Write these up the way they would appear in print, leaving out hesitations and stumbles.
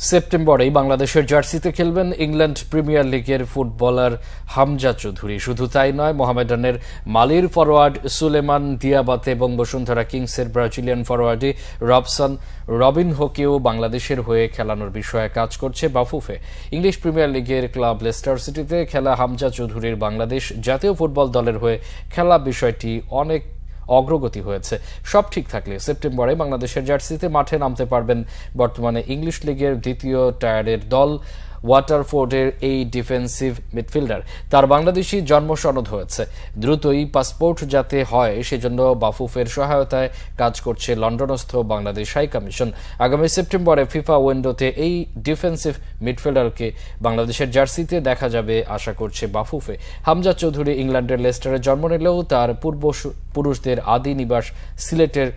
সেপ্টেম্বরেই বাংলাদেশের জার্সিতে খেলবেন ইংল্যান্ড প্রিমিয়ার লিগের ফুটবলার হামজা চৌধুরী। শুধু তাই নয়, মোহামেডানের মালির ফরোয়ার্ড সুলেমান দিয়াবাতে এবং বসুন্ধরা কিংসের ব্রাজিলিয়ান ফরোয়ার্ডে রবিনহোকেও বাংলাদেশের হয়ে খেলানোর বিষয়ে কাজ করছে বাফুফে। ইংলিশ প্রিমিয়ার লিগের ক্লাব লেস্টার সিটিতে খেলা হামজা চৌধুরীর বাংলাদেশ জাতীয় ফুটবল দলের হয়ে খেলা বিষয়টি অনেক অগ্রগতি হয়েছে। সব ঠিক থাকলে সেপ্টেম্বরে বাংলাদেশের জার্সিতে মাঠে নামতে পারবেন বর্তমানে ইংলিশ লিগের দ্বিতীয় টায়ারের দল ওয়াটারফোর্ডের এই ডিফেন্সিভ মিডফিল্ডার। তার বাংলাদেশি জন্ম সনদ হয়েছে। দ্রুতই পাসপোর্ট যাতে হয় সেজন্য বাফুফের সহায়তায় কাজ করছে লন্ডনস্থ বাংলাদেশ হাই কমিশন। আগামী সেপ্টেম্বরে ফিফা উইন্ডোতে এই ডিফেন্সিভ মিডফিল্ডারকে বাংলাদেশের জার্সিতে দেখা যাবে আশা করছে বাফুফে। হামজা চৌধুরী ইংল্যান্ডের লেস্টারে জন্ম নিলেও তার পূর্বপুরুষদের আদি নিবাস সিলেটের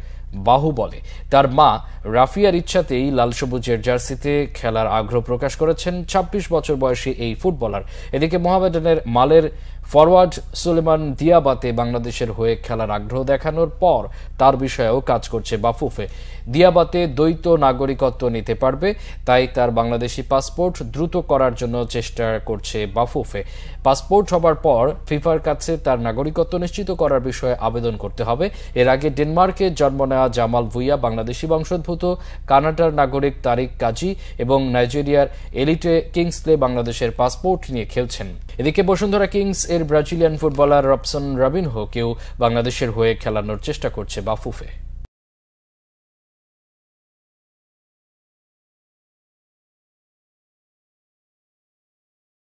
বাহুবলে। তার মা রাফিয়ার ইচ্ছাতেই লাল সবুজের জার্সিতে খেলার আগ্রহ প্রকাশ করেছেন ২৬ বছর বয়সী এই ফুটবলার। এদিকে মোহামেডানের মালের ফরওয়ার্ড সুলেমান দিয়াবাতে বাংলাদেশের হয়ে খেলার আগ্রহ দেখানোর পর তার বিষয়েও কাজ করছে বাফুফে। দিয়াবাতে দ্বৈত নাগরিকত্ব নিতে পারবে, তাই তার বাংলাদেশি পাসপোর্ট দ্রুত করার জন্য চেষ্টা করছে বাফুফে। পাসপোর্ট হবার পর ফিফার কাছে তার নাগরিকত্ব নিশ্চিত করার বিষয়ে আবেদন করতে হবে। এর আগে ডেনমার্কে জন্ম নেওয়া জামাল ভুইয়া বাংলাদেশি বংশোদ্ভূত, কানাডার নাগরিক তারিক কাজী এবং নাইজেরিয়ার এলিটে কিংসলে বাংলাদেশের পাসপোর্ট নিয়ে খেলছেন। এদিকে বসুন্ধরা কিংস এর ব্রাজিলিয়ান ফুটবলার রবসন রবিনহোকেও বাংলাদেশের হয়ে খেলানোর চেষ্টা করছে বাফুফে।